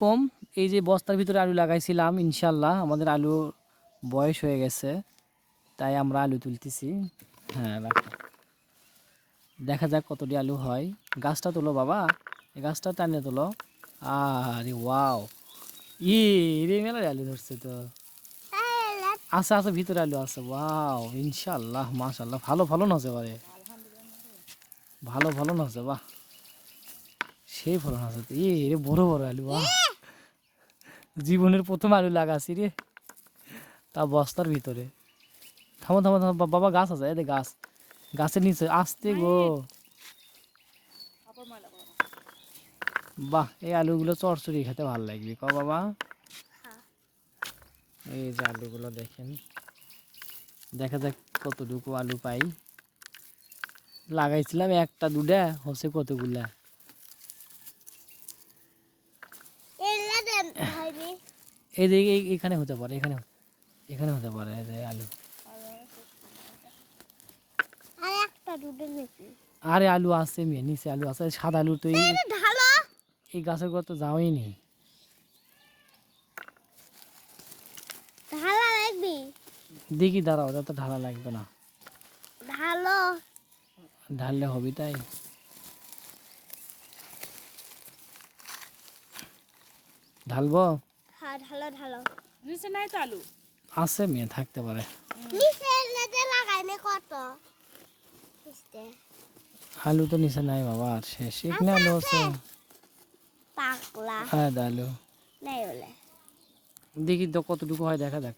কম এই যে বস্তার ভিতরে আলু লাগাইছিলাম, ইনশাল্লাহ আমাদের আলু বয়স হয়ে গেছে, তাই আমরা আলু তুলতেছি। হ্যাঁ রাখো, দেখা যাক কতটি আলু হয়। গাছটা তোলো বাবা, এই গাছটা টানিয়ে তোলো। আরে ওয়াও, রে মেলা আলু ধরছে তো। আছে আছে ভিতরে আলু আছে, ওয়াও ইনশাল্লাহ মাশাল্লাহ, ভালো ফলন হচ্ছে পারে, ভালো ফলন হচ্ছে, বাহ সেই ফলন আছে তো। রে বড় বড় আলু, বাহ জীবনের প্রথম আলু লাগাছি রে, তা বস্তার ভিতরে। থামো থামো থামো বাবা, গাছ আছে এদের, গাছ গাছের নিচে আসতে গো। বাহ, এই আলুগুলো চড়চড়ি খেতে ভালো লাগবে ক বাবা। এই যে আলুগুলো দেখেন, দেখা যাক কতটুকু আলু পাই। লাগাইছিলাম একটা দুটা, হচ্ছে কতগুলা। এই যে এখানে হতে পারে, এখানে এখানে হতে পারে এই যে আলু। আরে আলু আছে মেয়ে, নিচে আলু আছে, সাদা আলু তো এই গাছের কথা যাওয়াই নি। দেখি দাঁড়াও, ওটা তো ঢালা লাগবে না, ঢাললে হবে তাই। ঢালবো, নিচে নাই তো আলু। আছে মেয়ে, থাকতে পারে। আলু তো নিচে নাই বাবা, আর শেষ, এখানে আলু আছে। হ্যাঁ আলু দেখি তো কতটুকু হয়, দেখা যাক।